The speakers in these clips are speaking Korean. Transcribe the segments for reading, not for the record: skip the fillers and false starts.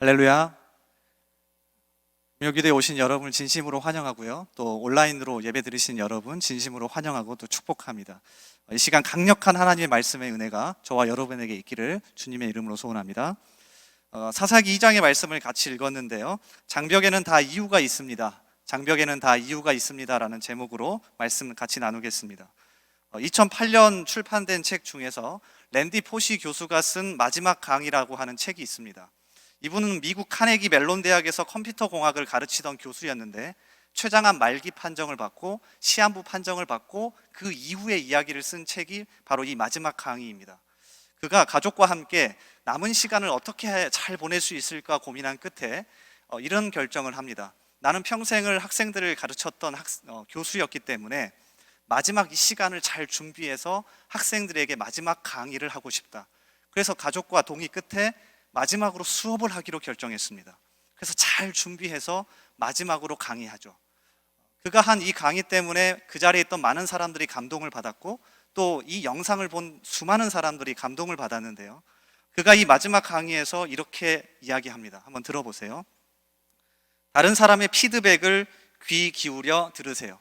할렐루야. 금요기도에 오신 여러분을 진심으로 환영하고요. 또 온라인으로 예배 드리신 여러분 진심으로 환영하고 또 축복합니다. 이 시간 강력한 하나님의 말씀의 은혜가 저와 여러분에게 있기를 주님의 이름으로 소원합니다. 사사기 2장의 말씀을 같이 읽었는데요. 장벽에는 다 이유가 있습니다. 장벽에는 다 이유가 있습니다라는 제목으로 말씀 같이 나누겠습니다. 2008년 출판된 책 중에서 랜디 포시 교수가 쓴 마지막 강의라고 하는 책이 있습니다. 이분은 미국 카네기 멜론 대학에서 컴퓨터 공학을 가르치던 교수였는데 최장암 말기 판정을 받고 시한부 판정을 받고 그 이후의 이야기를 쓴 책이 바로 이 마지막 강의입니다. 그가 가족과 함께 남은 시간을 어떻게 잘 보낼 수 있을까 고민한 끝에 이런 결정을 합니다. 나는 평생을 학생들을 가르쳤던 교수였기 때문에 마지막 이 시간을 잘 준비해서 학생들에게 마지막 강의를 하고 싶다. 그래서 가족과 동의 끝에 마지막으로 수업을 하기로 결정했습니다. 그래서 잘 준비해서 마지막으로 강의하죠. 그가 한 이 강의 때문에 그 자리에 있던 많은 사람들이 감동을 받았고 또 이 영상을 본 수많은 사람들이 감동을 받았는데요. 그가 이 마지막 강의에서 이렇게 이야기합니다. 한번 들어보세요. 다른 사람의 피드백을 귀 기울여 들으세요.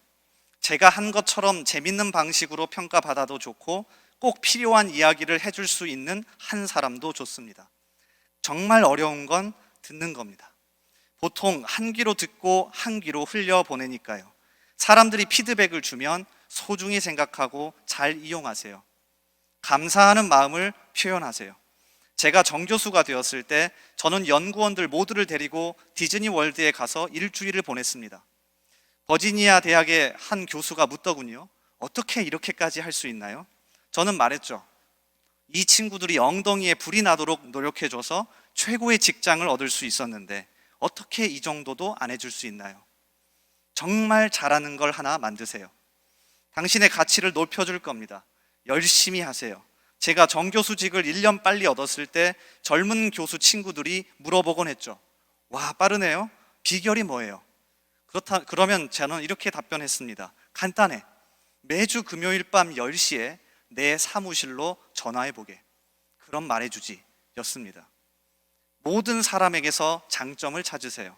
제가 한 것처럼 재밌는 방식으로 평가받아도 좋고 꼭 필요한 이야기를 해줄 수 있는 한 사람도 좋습니다. 정말 어려운 건 듣는 겁니다. 보통 한 귀로 듣고 한 귀로 흘려보내니까요. 사람들이 피드백을 주면 소중히 생각하고 잘 이용하세요. 감사하는 마음을 표현하세요. 제가 정교수가 되었을 때 저는 연구원들 모두를 데리고 디즈니 월드에 가서 일주일을 보냈습니다. 버지니아 대학의 한 교수가 묻더군요. 어떻게 이렇게까지 할 수 있나요? 저는 말했죠. 이 친구들이 엉덩이에 불이 나도록 노력해줘서 최고의 직장을 얻을 수 있었는데 어떻게 이 정도도 안 해줄 수 있나요? 정말 잘하는 걸 하나 만드세요. 당신의 가치를 높여줄 겁니다. 열심히 하세요. 제가 정교수직을 1년 빨리 얻었을 때 젊은 교수 친구들이 물어보곤 했죠. 와, 빠르네요. 비결이 뭐예요? 그러면 저는 이렇게 답변했습니다. 간단해. 매주 금요일 밤 10시에 내 사무실로 전화해보게. 그럼 말해주지 였습니다. 모든 사람에게서 장점을 찾으세요.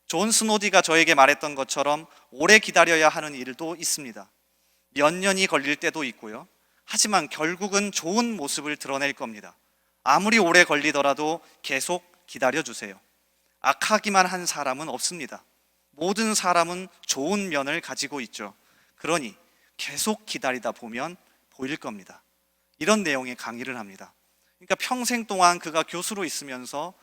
존 스노디가 저에게 말했던 것처럼 오래 기다려야 하는 일도 있습니다. 몇 년이 걸릴 때도 있고요. 하지만 결국은 좋은 모습을 드러낼 겁니다. 아무리 오래 걸리더라도 계속 기다려주세요. 악하기만 한 사람은 없습니다. 모든 사람은 좋은 면을 가지고 있죠. 그러니 계속 기다리다 보면 보일 겁니다. 이런 내용의 강의를 합니다. 그러니까 평생 동안 그가 교수로 있으면서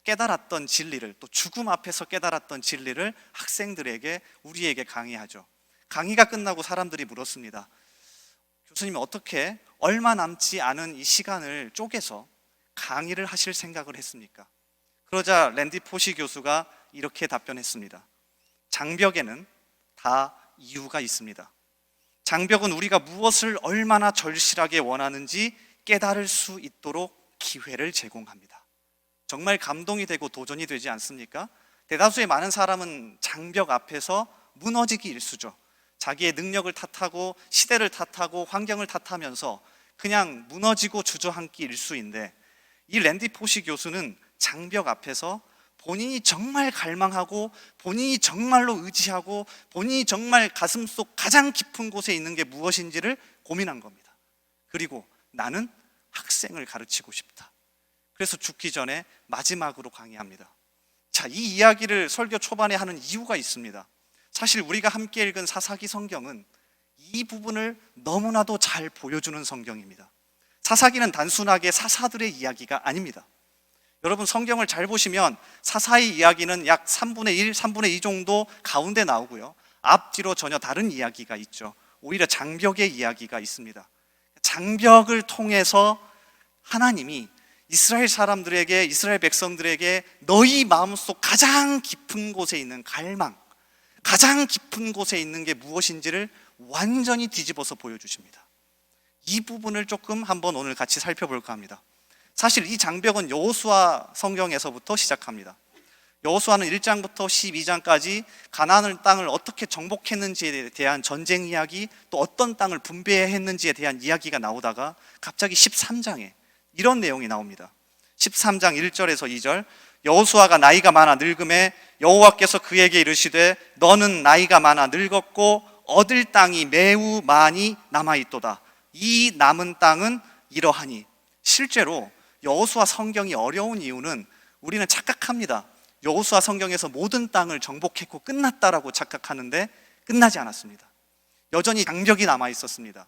깨달았던 진리를, 또 죽음 앞에서 깨달았던 진리를 학생들에게, 우리에게 강의하죠. 강의가 끝나고 사람들이 물었습니다. 교수님, 어떻게 얼마 남지 않은 이 시간을 쪼개서 강의를 하실 생각을 했습니까? 그러자 랜디 포시 교수가 이렇게 답변했습니다. 장벽에는 다 이유가 있습니다. 장벽은 우리가 무엇을 얼마나 절실하게 원하는지 깨달을 수 있도록 기회를 제공합니다. 정말 감동이 되고 도전이 되지 않습니까? 대다수의 많은 사람은 장벽 앞에서 무너지기 일쑤죠. 자기의 능력을 탓하고 시대를 탓하고 환경을 탓하면서 그냥 무너지고 주저앉기 일쑤인데, 이 랜디 포시 교수는 장벽 앞에서 본인이 정말 갈망하고 본인이 정말로 의지하고 본인이 정말 가슴속 가장 깊은 곳에 있는 게 무엇인지를 고민한 겁니다. 그리고 나는 학생을 가르치고 싶다. 그래서 죽기 전에 마지막으로 강의합니다. 자, 이 이야기를 설교 초반에 하는 이유가 있습니다. 사실 우리가 함께 읽은 사사기 성경은 이 부분을 너무나도 잘 보여주는 성경입니다. 사사기는 단순하게 사사들의 이야기가 아닙니다. 여러분, 성경을 잘 보시면 사사의 이야기는 약 3분의 1, 3분의 2 정도 가운데 나오고요. 앞뒤로 전혀 다른 이야기가 있죠. 오히려 장벽의 이야기가 있습니다. 장벽을 통해서 하나님이 이스라엘 사람들에게, 이스라엘 백성들에게 너희 마음속 가장 깊은 곳에 있는 갈망, 가장 깊은 곳에 있는 게 무엇인지를 완전히 뒤집어서 보여주십니다. 이 부분을 조금 한번 오늘 같이 살펴볼까 합니다. 사실 이 장벽은 여호수아 성경에서부터 시작합니다. 여호수아는 1장부터 12장까지 가나안 땅을 어떻게 정복했는지에 대한 전쟁 이야기, 또 어떤 땅을 분배했는지에 대한 이야기가 나오다가 갑자기 13장에 이런 내용이 나옵니다. 13장 1절에서 2절, 여호수아가 나이가 많아 늙음에 여호와께서 그에게 이르시되 너는 나이가 많아 늙었고 얻을 땅이 매우 많이 남아있도다. 이 남은 땅은 이러하니. 실제로 여호수아 성경이 어려운 이유는 우리는 착각합니다. 여호수아 성경에서 모든 땅을 정복했고 끝났다라고 착각하는데 끝나지 않았습니다. 여전히 장벽이 남아 있었습니다.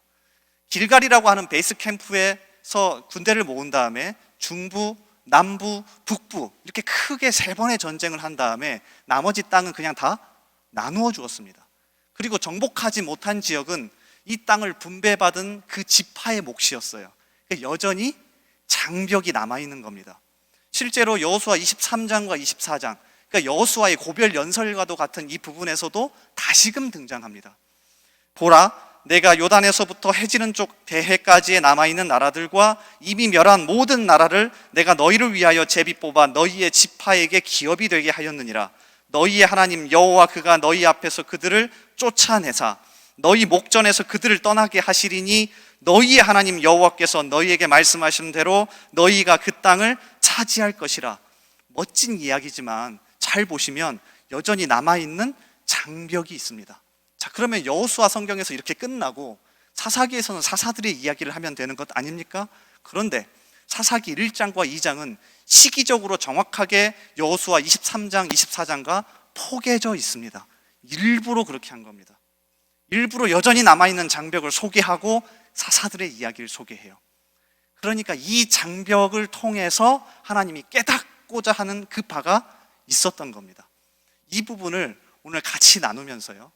길갈이라고 하는 베이스 캠프에서 군대를 모은 다음에 중부, 남부, 북부 이렇게 크게 3번의 전쟁을 한 다음에 나머지 땅은 그냥 다 나누어 주었습니다. 그리고 정복하지 못한 지역은 이 땅을 분배받은 그 지파의 몫이었어요. 그러니까 여전히 장벽이 남아있는 겁니다. 실제로 여호수아 23장과 24장, 그러니까 여호수아의 고별 연설과도 같은 이 부분에서도 다시금 등장합니다. 보라, 내가 요단에서부터 해지는 쪽 대해까지에 남아있는 나라들과 이미 멸한 모든 나라를 내가 너희를 위하여 제비 뽑아 너희의 지파에게 기업이 되게 하였느니라. 너희의 하나님 여호와 그가 너희 앞에서 그들을 쫓아내사 너희 목전에서 그들을 떠나게 하시리니 너희의 하나님 여호와께서 너희에게 말씀하신 대로 너희가 그 땅을 차지할 것이라. 멋진 이야기지만 잘 보시면 여전히 남아있는 장벽이 있습니다. 자, 그러면 여호수아 성경에서 이렇게 끝나고 사사기에서는 사사들의 이야기를 하면 되는 것 아닙니까? 그런데 사사기 1장과 2장은 시기적으로 정확하게 여호수아 23장, 24장과 포개져 있습니다. 일부러 그렇게 한 겁니다. 일부러 여전히 남아있는 장벽을 소개하고 사사들의 이야기를 소개해요. 그러니까 이 장벽을 통해서 하나님이 깨닫고자 하는 그 바가 있었던 겁니다. 이 부분을 오늘 같이 나누면서요,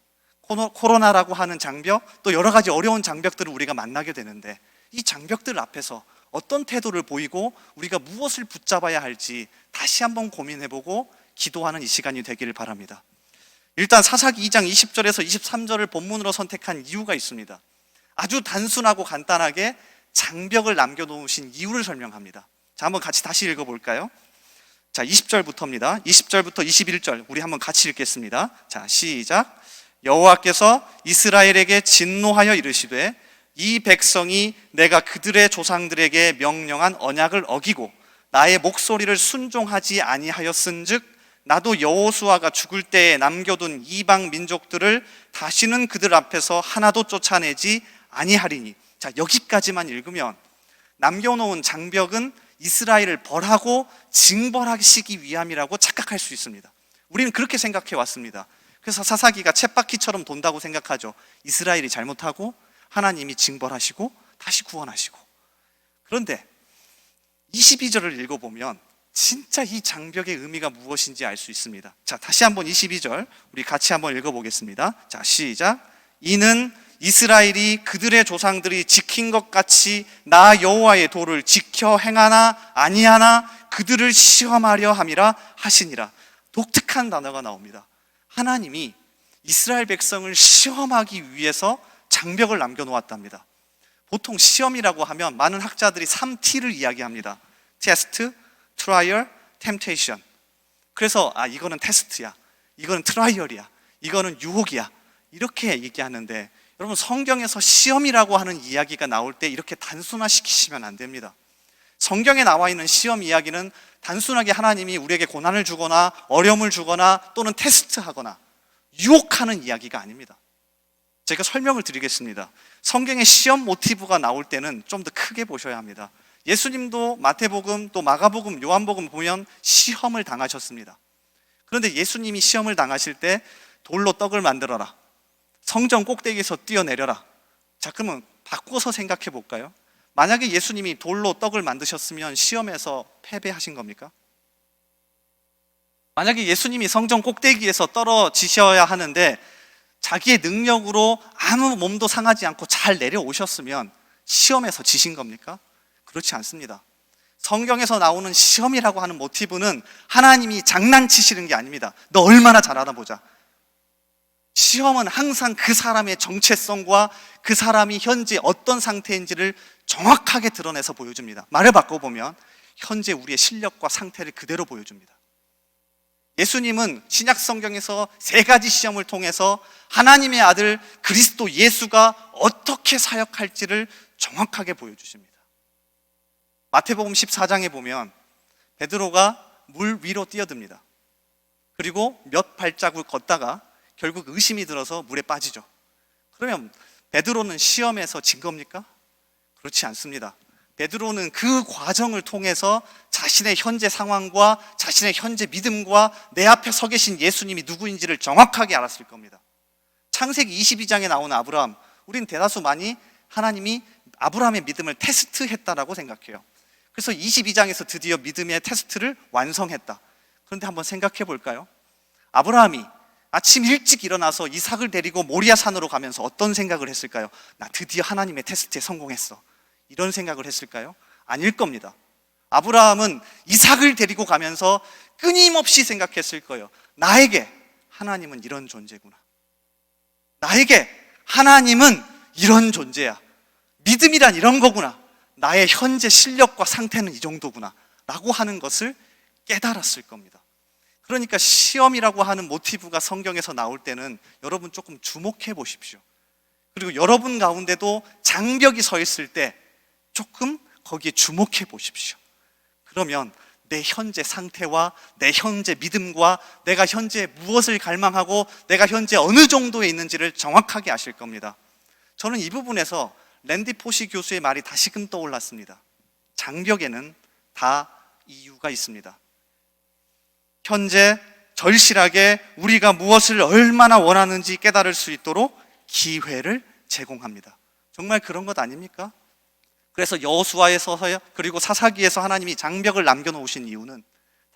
코로나라고 하는 장벽, 또 여러 가지 어려운 장벽들을 우리가 만나게 되는데 이 장벽들 앞에서 어떤 태도를 보이고 우리가 무엇을 붙잡아야 할지 다시 한번 고민해보고 기도하는 이 시간이 되기를 바랍니다. 일단 사사기 2장 20절에서 23절을 본문으로 선택한 이유가 있습니다. 아주 단순하고 간단하게 장벽을 남겨놓으신 이유를 설명합니다. 자, 한번 같이 다시 읽어볼까요? 자, 20절부터입니다. 20절부터 21절 우리 한번 같이 읽겠습니다. 자, 시작. 여호와께서 이스라엘에게 진노하여 이르시되 이 백성이 내가 그들의 조상들에게 명령한 언약을 어기고 나의 목소리를 순종하지 아니하였은즉 나도 여호수아가 죽을 때에 남겨둔 이방 민족들을 다시는 그들 앞에서 하나도 쫓아내지 아니하리니. 자, 여기까지만 읽으면 남겨놓은 장벽은 이스라엘을 벌하고 징벌하시기 위함이라고 착각할 수 있습니다. 우리는 그렇게 생각해 왔습니다. 그래서 사사기가 쳇바퀴처럼 돈다고 생각하죠. 이스라엘이 잘못하고 하나님이 징벌하시고 다시 구원하시고. 그런데 22절을 읽어보면 진짜 이 장벽의 의미가 무엇인지 알 수 있습니다. 자, 다시 한번 22절 우리 같이 한번 읽어보겠습니다. 자, 시작. 이는 이스라엘이 그들의 조상들이 지킨 것 같이 나 여호와의 도를 지켜 행하나 아니하나 그들을 시험하려 함이라 하시니라. 독특한 단어가 나옵니다. 하나님이 이스라엘 백성을 시험하기 위해서 장벽을 남겨놓았답니다. 보통 시험이라고 하면 많은 학자들이 3T를 이야기합니다. 테스트, 트라이얼, 템테이션. 그래서 이거는 테스트야, 이거는 트라이얼이야, 이거는 유혹이야, 이렇게 얘기하는데 여러분, 성경에서 시험이라고 하는 이야기가 나올 때 이렇게 단순화시키시면 안 됩니다. 성경에 나와 있는 시험 이야기는 단순하게 하나님이 우리에게 고난을 주거나 어려움을 주거나 또는 테스트하거나 유혹하는 이야기가 아닙니다. 제가 설명을 드리겠습니다. 성경에 시험 모티브가 나올 때는 좀 더 크게 보셔야 합니다. 예수님도 마태복음 또 마가복음 요한복음 보면 시험을 당하셨습니다. 그런데 예수님이 시험을 당하실 때 돌로 떡을 만들어라, 성전 꼭대기에서 뛰어내려라. 자, 그러면 바꿔서 생각해 볼까요? 만약에 예수님이 돌로 떡을 만드셨으면 시험에서 패배하신 겁니까? 만약에 예수님이 성전 꼭대기에서 떨어지셔야 하는데 자기의 능력으로 아무 몸도 상하지 않고 잘 내려오셨으면 시험에서 지신 겁니까? 그렇지 않습니다. 성경에서 나오는 시험이라고 하는 모티브는 하나님이 장난치시는 게 아닙니다. 너 얼마나 잘하나 보자. 시험은 항상 그 사람의 정체성과 그 사람이 현재 어떤 상태인지를 정확하게 드러내서 보여줍니다. 말을 바꿔보면 현재 우리의 실력과 상태를 그대로 보여줍니다. 예수님은 신약 성경에서 3가지 시험을 통해서 하나님의 아들 그리스도 예수가 어떻게 사역할지를 정확하게 보여주십니다. 마태복음 14장에 보면 베드로가 물 위로 뛰어듭니다. 그리고 몇 발자국 걷다가 결국 의심이 들어서 물에 빠지죠. 그러면 베드로는 시험에서 진 겁니까? 그렇지 않습니다. 베드로는 그 과정을 통해서 자신의 현재 상황과 자신의 현재 믿음과 내 앞에 서 계신 예수님이 누구인지를 정확하게 알았을 겁니다. 창세기 22장에 나오는 아브라함, 우린 대다수 많이 하나님이 아브라함의 믿음을 테스트했다라고 생각해요. 그래서 22장에서 드디어 믿음의 테스트를 완성했다. 그런데 한번 생각해 볼까요? 아브라함이 아침 일찍 일어나서 이삭을 데리고 모리아 산으로 가면서 어떤 생각을 했을까요? 나 드디어 하나님의 테스트에 성공했어. 이런 생각을 했을까요? 아닐 겁니다. 아브라함은 이삭을 데리고 가면서 끊임없이 생각했을 거예요. 나에게 하나님은 이런 존재구나. 나에게 하나님은 이런 존재야. 믿음이란 이런 거구나. 나의 현재 실력과 상태는 이 정도구나. 라고 하는 것을 깨달았을 겁니다. 그러니까 시험이라고 하는 모티브가 성경에서 나올 때는 여러분 조금 주목해 보십시오. 그리고 여러분 가운데도 장벽이 서 있을 때 조금 거기에 주목해 보십시오. 그러면 내 현재 상태와 내 현재 믿음과 내가 현재 무엇을 갈망하고 내가 현재 어느 정도에 있는지를 정확하게 아실 겁니다. 저는 이 부분에서 랜디 포시 교수의 말이 다시금 떠올랐습니다. 장벽에는 다 이유가 있습니다. 현재 절실하게 우리가 무엇을 얼마나 원하는지 깨달을 수 있도록 기회를 제공합니다. 정말 그런 것 아닙니까? 그래서 여호수아에서요, 그리고 사사기에서 하나님이 장벽을 남겨놓으신 이유는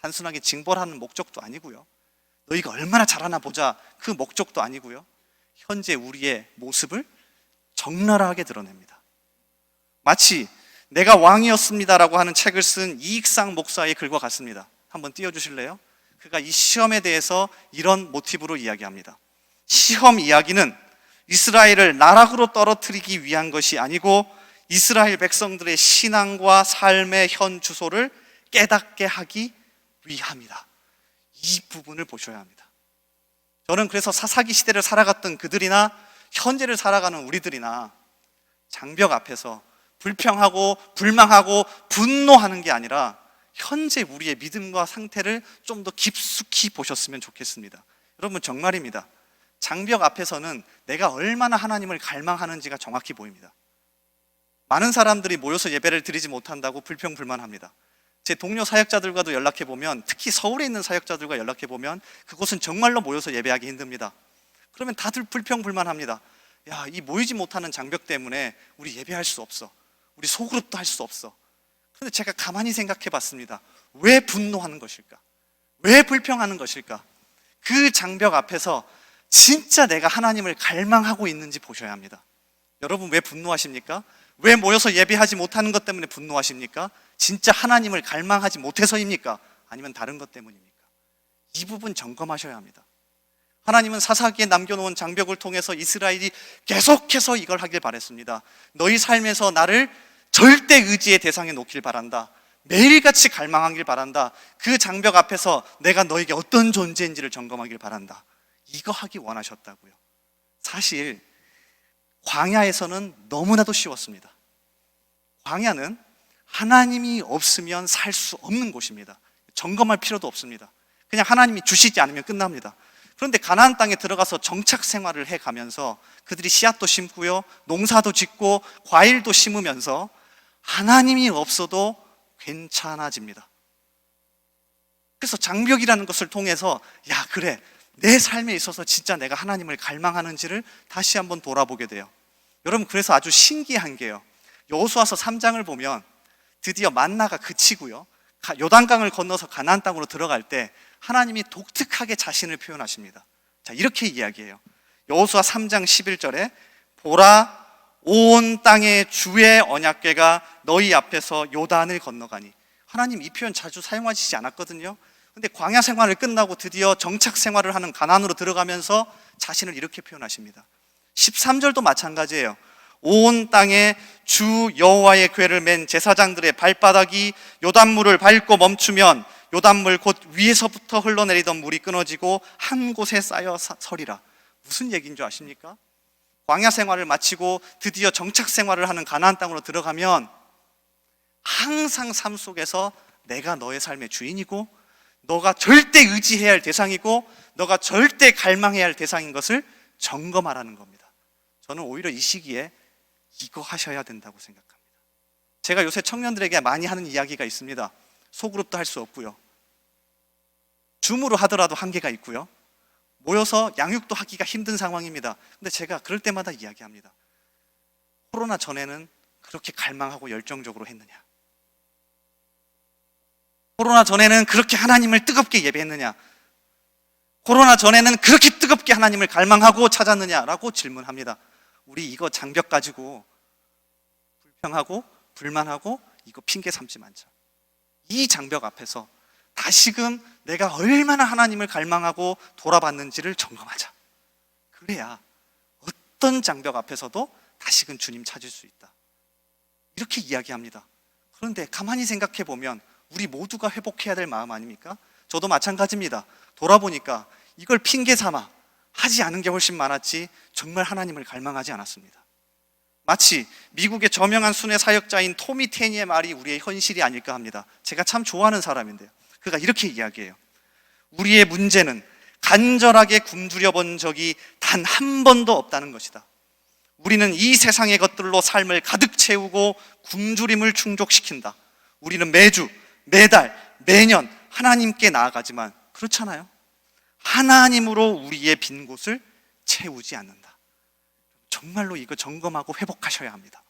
단순하게 징벌하는 목적도 아니고요, 너희가 얼마나 잘하나 보자 그 목적도 아니고요, 현재 우리의 모습을 적나라하게 드러냅니다. 마치 내가 왕이었습니다라고 하는 책을 쓴 이익상 목사의 글과 같습니다. 한번 띄워주실래요? 그가 이 시험에 대해서 이런 모티브로 이야기합니다. 시험 이야기는 이스라엘을 나락으로 떨어뜨리기 위한 것이 아니고 이스라엘 백성들의 신앙과 삶의 현 주소를 깨닫게 하기 위함이다. 이 부분을 보셔야 합니다. 저는 그래서 사사기 시대를 살아갔던 그들이나 현재를 살아가는 우리들이나 장벽 앞에서 불평하고 불망하고 분노하는 게 아니라 현재 우리의 믿음과 상태를 좀 더 깊숙이 보셨으면 좋겠습니다. 여러분 정말입니다. 장벽 앞에서는 내가 얼마나 하나님을 갈망하는지가 정확히 보입니다. 많은 사람들이 모여서 예배를 드리지 못한다고 불평불만합니다. 제 동료 사역자들과도 연락해보면, 특히 서울에 있는 사역자들과 연락해보면 그곳은 정말로 모여서 예배하기 힘듭니다. 그러면 다들 불평불만합니다. 야, 이 모이지 못하는 장벽 때문에 우리 예배할 수 없어. 우리 소그룹도 할 수 없어. 그런데 제가 가만히 생각해 봤습니다. 왜 분노하는 것일까? 왜 불평하는 것일까? 그 장벽 앞에서 진짜 내가 하나님을 갈망하고 있는지 보셔야 합니다. 여러분 왜 분노하십니까? 왜 모여서 예배하지 못하는 것 때문에 분노하십니까? 진짜 하나님을 갈망하지 못해서입니까? 아니면 다른 것 때문입니까? 이 부분 점검하셔야 합니다. 하나님은 사사기에 남겨놓은 장벽을 통해서 이스라엘이 계속해서 이걸 하길 바랬습니다. 너희 삶에서 나를 절대 의지의 대상에 놓길 바란다. 매일같이 갈망하길 바란다. 그 장벽 앞에서 내가 너에게 어떤 존재인지를 점검하길 바란다. 이거 하기 원하셨다고요. 사실 광야에서는 너무나도 쉬웠습니다. 광야는 하나님이 없으면 살 수 없는 곳입니다. 점검할 필요도 없습니다. 그냥 하나님이 주시지 않으면 끝납니다. 그런데 가나안 땅에 들어가서 정착 생활을 해가면서 그들이 씨앗도 심고요, 농사도 짓고 과일도 심으면서 하나님이 없어도 괜찮아집니다. 그래서 장벽이라는 것을 통해서 야 그래, 내 삶에 있어서 진짜 내가 하나님을 갈망하는지를 다시 한번 돌아보게 돼요. 여러분 그래서 아주 신기한 게요, 여호수아서 3장을 보면 드디어 만나가 그치고요, 요단강을 건너서 가나안 땅으로 들어갈 때 하나님이 독특하게 자신을 표현하십니다. 자, 이렇게 이야기해요. 여호수아 3장 11절에 보라, 온 땅의 주의 언약궤가 너희 앞에서 요단을 건너가니. 하나님 이 표현 자주 사용하시지 않았거든요. 근데 광야 생활을 끝나고 드디어 정착 생활을 하는 가나안으로 들어가면서 자신을 이렇게 표현하십니다. 13절도 마찬가지예요. 온 땅에 주 여호와의 궤를 맨 제사장들의 발바닥이 요단물을 밟고 멈추면 요단물 곧 위에서부터 흘러내리던 물이 끊어지고 한 곳에 쌓여 서리라. 무슨 얘기인 줄 아십니까? 광야 생활을 마치고 드디어 정착 생활을 하는 가나안 땅으로 들어가면 항상 삶 속에서 내가 너의 삶의 주인이고 너가 절대 의지해야 할 대상이고 너가 절대 갈망해야 할 대상인 것을 점검하라는 겁니다. 저는 오히려 이 시기에 이거 하셔야 된다고 생각합니다. 제가 요새 청년들에게 많이 하는 이야기가 있습니다. 소그룹도 할 수 없고요, 줌으로 하더라도 한계가 있고요, 모여서 양육도 하기가 힘든 상황입니다. 근데 제가 그럴 때마다 이야기합니다. 코로나 전에는 그렇게 갈망하고 열정적으로 했느냐? 코로나 전에는 그렇게 하나님을 뜨겁게 예배했느냐? 코로나 전에는 그렇게 뜨겁게 하나님을 갈망하고 찾았느냐라고 질문합니다. 우리 이거 장벽 가지고 불평하고 불만하고 이거 핑계 삼지 말자. 이 장벽 앞에서 다시금 내가 얼마나 하나님을 갈망하고 돌아봤는지를 점검하자. 그래야 어떤 장벽 앞에서도 다시금 주님 찾을 수 있다. 이렇게 이야기합니다. 그런데 가만히 생각해 보면 우리 모두가 회복해야 될 마음 아닙니까? 저도 마찬가지입니다. 돌아보니까 이걸 핑계 삼아 하지 않은 게 훨씬 많았지 정말 하나님을 갈망하지 않았습니다. 마치 미국의 저명한 순회 사역자인 토미 테니의 말이 우리의 현실이 아닐까 합니다. 제가 참 좋아하는 사람인데요, 그가 이렇게 이야기해요. 우리의 문제는 간절하게 굶주려 본 적이 단 한 번도 없다는 것이다. 우리는 이 세상의 것들로 삶을 가득 채우고 굶주림을 충족시킨다. 우리는 매주, 매달, 매년 하나님께 나아가지만 그렇잖아요. 하나님으로 우리의 빈 곳을 채우지 않는다. 정말로 이거 점검하고 회복하셔야 합니다.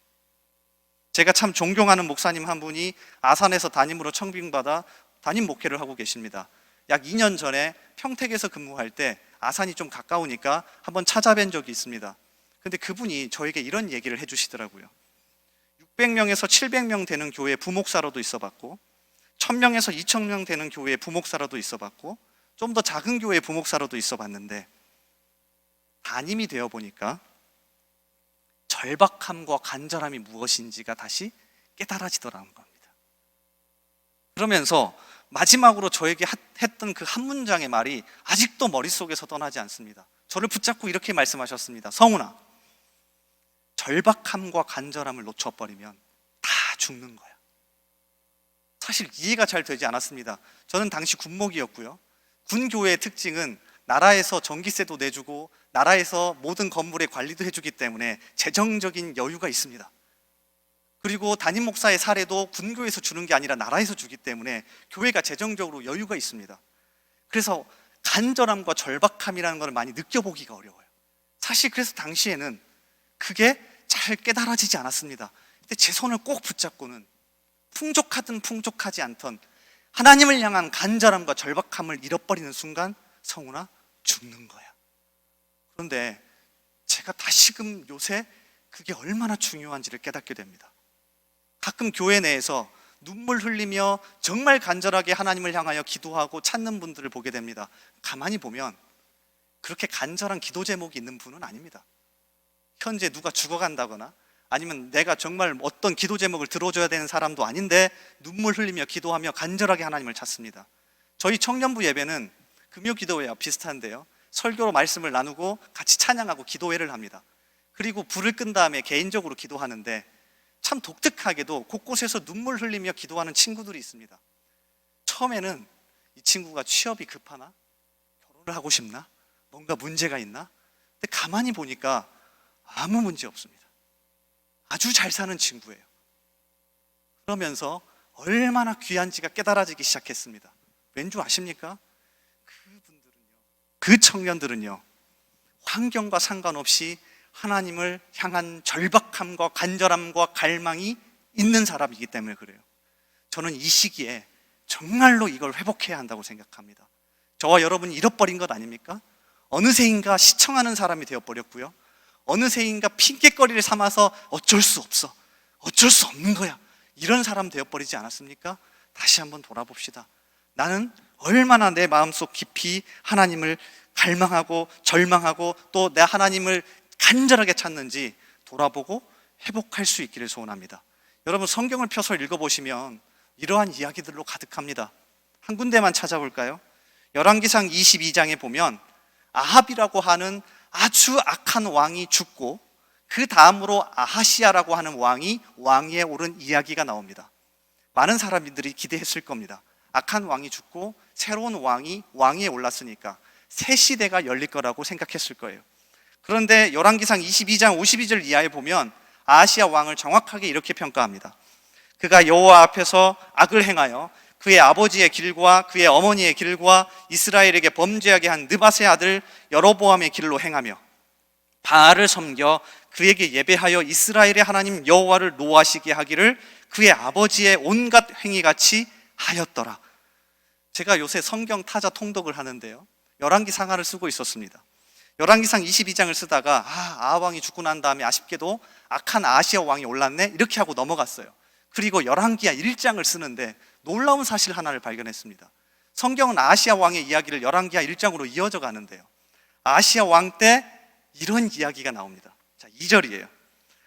제가 참 존경하는 목사님 한 분이 아산에서 담임으로 청빙받아 담임 목회를 하고 계십니다. 약 2년 전에 평택에서 근무할 때 아산이 좀 가까우니까 한번 찾아뵌 적이 있습니다. 근데 그분이 저에게 이런 얘기를 해주시더라고요. 600명에서 700명 되는 교회 부목사로도 있어봤고 1000명에서 2000명 되는 교회 부목사로도 있어봤고 좀 더 작은 교회 부목사로도 있어봤는데 담임이 되어 보니까 절박함과 간절함이 무엇인지가 다시 깨달아지더라는 겁니다. 그러면서 마지막으로 저에게 했던 그 한 문장의 말이 아직도 머릿속에서 떠나지 않습니다. 저를 붙잡고 이렇게 말씀하셨습니다. 성훈아, 절박함과 간절함을 놓쳐버리면 다 죽는 거야. 사실 이해가 잘 되지 않았습니다. 저는 당시 군목이었고요, 군교회의 특징은 나라에서 전기세도 내주고 나라에서 모든 건물의 관리도 해주기 때문에 재정적인 여유가 있습니다. 그리고 담임 목사의 사례도 군교에서 주는 게 아니라 나라에서 주기 때문에 교회가 재정적으로 여유가 있습니다. 그래서 간절함과 절박함이라는 걸 많이 느껴보기가 어려워요. 사실 그래서 당시에는 그게 잘 깨달아지지 않았습니다. 근데 제 손을 꼭 붙잡고는 풍족하든 풍족하지 않던 하나님을 향한 간절함과 절박함을 잃어버리는 순간 성훈아, 죽는 거야. 그런데 제가 다시금 요새 그게 얼마나 중요한지를 깨닫게 됩니다. 가끔 교회 내에서 눈물 흘리며 정말 간절하게 하나님을 향하여 기도하고 찾는 분들을 보게 됩니다. 가만히 보면 그렇게 간절한 기도 제목이 있는 분은 아닙니다. 현재 누가 죽어간다거나 아니면 내가 정말 어떤 기도 제목을 들어줘야 되는 사람도 아닌데 눈물 흘리며 기도하며 간절하게 하나님을 찾습니다. 저희 청년부 예배는 금요기도회와 비슷한데요, 설교로 말씀을 나누고 같이 찬양하고 기도회를 합니다. 그리고 불을 끈 다음에 개인적으로 기도하는데 참 독특하게도 곳곳에서 눈물 흘리며 기도하는 친구들이 있습니다. 처음에는 이 친구가 취업이 급하나? 결혼을 하고 싶나? 뭔가 문제가 있나? 근데 가만히 보니까 아무 문제 없습니다. 아주 잘 사는 친구예요. 그러면서 얼마나 귀한지가 깨달아지기 시작했습니다. 왠 줄 아십니까? 그 청년들은요, 환경과 상관없이 하나님을 향한 절박함과 간절함과 갈망이 있는 사람이기 때문에 그래요. 저는 이 시기에 정말로 이걸 회복해야 한다고 생각합니다. 저와 여러분이 잃어버린 것 아닙니까? 어느새인가 시청하는 사람이 되어버렸고요, 어느새인가 핑계거리를 삼아서 어쩔 수 없어, 어쩔 수 없는 거야, 이런 사람 되어버리지 않았습니까? 다시 한번 돌아봅시다. 나는 얼마나 내 마음속 깊이 하나님을 갈망하고 절망하고 또 내 하나님을 간절하게 찾는지 돌아보고 회복할 수 있기를 소원합니다. 여러분, 성경을 펴서 읽어보시면 이러한 이야기들로 가득합니다. 한 군데만 찾아볼까요? 열왕기상 22장에 보면 아합이라고 하는 아주 악한 왕이 죽고 그 다음으로 아하시야라고 하는 왕이 왕위에 오른 이야기가 나옵니다. 많은 사람들이 기대했을 겁니다. 악한 왕이 죽고 새로운 왕이 왕위에 올랐으니까 새 시대가 열릴 거라고 생각했을 거예요. 그런데 열왕기상 22장 52절 이하에 보면 아하시야 왕을 정확하게 이렇게 평가합니다. 그가 여호와 앞에서 악을 행하여 그의 아버지의 길과 그의 어머니의 길과 이스라엘에게 범죄하게 한 느밧의 아들 여로보암의 길로 행하며 바알을 섬겨 그에게 예배하여 이스라엘의 하나님 여호와를 노하시게 하기를 그의 아버지의 온갖 행위같이 하였더라. 제가 요새 성경 타자 통독을 하는데요, 열왕기상하를 쓰고 있었습니다. 열왕기상 22장을 쓰다가 아하왕이 죽고 난 다음에 아쉽게도 악한 아하시야 왕이 올랐네 이렇게 하고 넘어갔어요. 그리고 열왕기하 1장을 쓰는데 놀라운 사실 하나를 발견했습니다. 성경은 아하시야 왕의 이야기를 열왕기하 1장으로 이어져 가는데요, 아하시야 왕 때 이런 이야기가 나옵니다. 자, 2절이에요.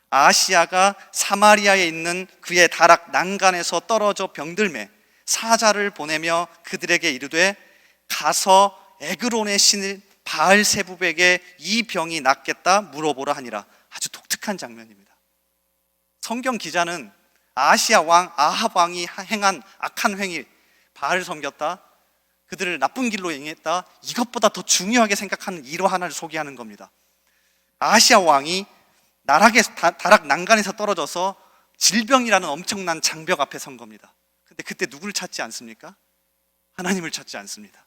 아하시야가 사마리아에 있는 그의 다락 난간에서 떨어져 병들매 사자를 보내며 그들에게 이르되 가서 에그론의 신 바알세붑에게 이 병이 낫겠다 물어보라 하니라. 아주 독특한 장면입니다. 성경 기자는 아하시야 왕 아합 왕이 행한 악한 행위, 바알을 섬겼다, 그들을 나쁜 길로 인했다, 이것보다 더 중요하게 생각하는 일화 하나를 소개하는 겁니다. 아하시야 왕이 다락 난간에서 떨어져서 질병이라는 엄청난 장벽 앞에 선 겁니다. 근데 그때 누구를 찾지 않습니까? 하나님을 찾지 않습니다.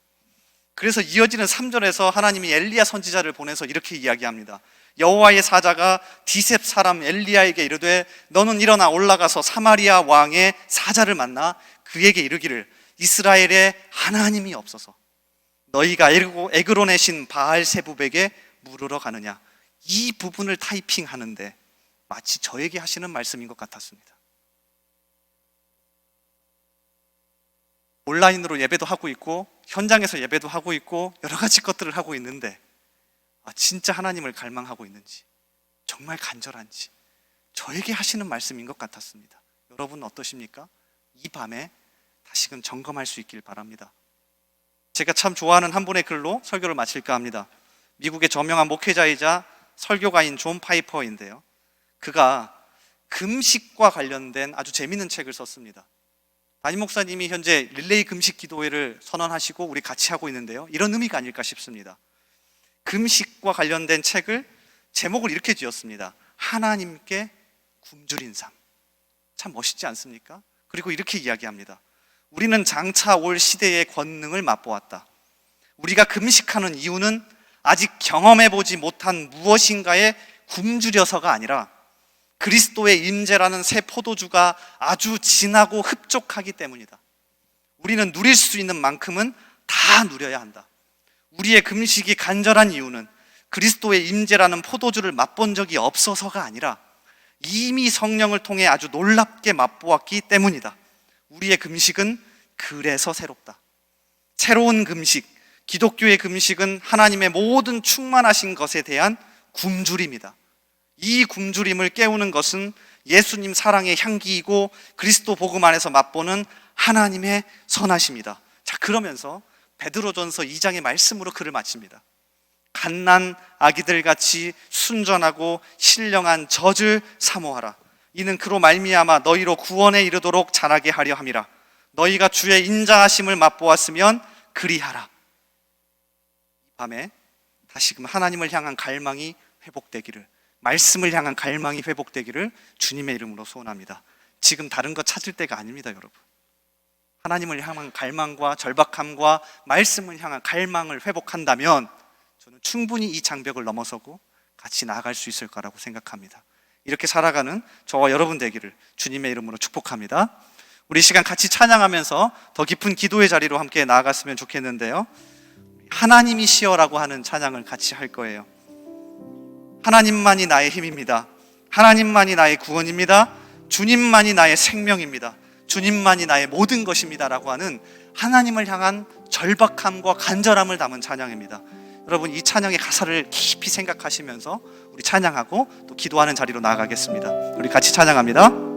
그래서 이어지는 3절에서 하나님이 엘리야 선지자를 보내서 이렇게 이야기합니다. 여호와의 사자가 디셉 사람 엘리야에게 이르되 너는 일어나 올라가서 사마리아 왕의 사자를 만나 그에게 이르기를 이스라엘에 하나님이 없어서 너희가 에그론의 신 바알세붑에게 물으러 가느냐. 이 부분을 타이핑하는데 마치 저에게 하시는 말씀인 것 같았습니다. 온라인으로 예배도 하고 있고 현장에서 예배도 하고 있고 여러 가지 것들을 하고 있는데 진짜 하나님을 갈망하고 있는지, 정말 간절한지 저에게 하시는 말씀인 것 같았습니다. 여러분 어떠십니까? 이 밤에 다시금 점검할 수 있길 바랍니다. 제가 참 좋아하는 한 분의 글로 설교를 마칠까 합니다. 미국의 저명한 목회자이자 설교가인 존 파이퍼인데요, 그가 금식과 관련된 아주 재미있는 책을 썼습니다. 담임 목사님이 현재 릴레이 금식 기도회를 선언하시고 우리 같이 하고 있는데요, 이런 의미가 아닐까 싶습니다. 금식과 관련된 책을 제목을 이렇게 지었습니다. 하나님께 굶주린 삶. 참 멋있지 않습니까? 그리고 이렇게 이야기합니다. 우리는 장차 올 시대의 권능을 맛보았다. 우리가 금식하는 이유는 아직 경험해보지 못한 무엇인가에 굶주려서가 아니라 그리스도의 임재라는 새 포도주가 아주 진하고 흡족하기 때문이다. 우리는 누릴 수 있는 만큼은 다 누려야 한다. 우리의 금식이 간절한 이유는 그리스도의 임재라는 포도주를 맛본 적이 없어서가 아니라 이미 성령을 통해 아주 놀랍게 맛보았기 때문이다. 우리의 금식은 그래서 새롭다. 새로운 금식, 기독교의 금식은 하나님의 모든 충만하신 것에 대한 굶주림이다. 이 굶주림을 깨우는 것은 예수님 사랑의 향기이고 그리스도 복음 안에서 맛보는 하나님의 선하심이다. 자, 그러면서 베드로전서 2장의 말씀으로 글을 마칩니다. 갓난 아기들 같이 순전하고 신령한 젖을 사모하라. 이는 그로 말미암아 너희로 구원에 이르도록 자라게 하려 함이라. 너희가 주의 인자하심을 맛보았으면 그리하라. 이 밤에 다시금 하나님을 향한 갈망이 회복되기를, 말씀을 향한 갈망이 회복되기를 주님의 이름으로 소원합니다. 지금 다른 거 찾을 때가 아닙니다, 여러분. 하나님을 향한 갈망과 절박함과 말씀을 향한 갈망을 회복한다면 저는 충분히 이 장벽을 넘어서고 같이 나아갈 수 있을 거라고 생각합니다. 이렇게 살아가는 저와 여러분 되기를 주님의 이름으로 축복합니다. 우리 시간 같이 찬양하면서 더 깊은 기도의 자리로 함께 나아갔으면 좋겠는데요, 하나님이시여라고 하는 찬양을 같이 할 거예요. 하나님만이 나의 힘입니다. 하나님만이 나의 구원입니다. 주님만이 나의 생명입니다. 주님만이 나의 모든 것입니다 라고 하는 하나님을 향한 절박함과 간절함을 담은 찬양입니다. 여러분, 이 찬양의 가사를 깊이 생각하시면서 우리 찬양하고 또 기도하는 자리로 나아가겠습니다. 우리 같이 찬양합니다.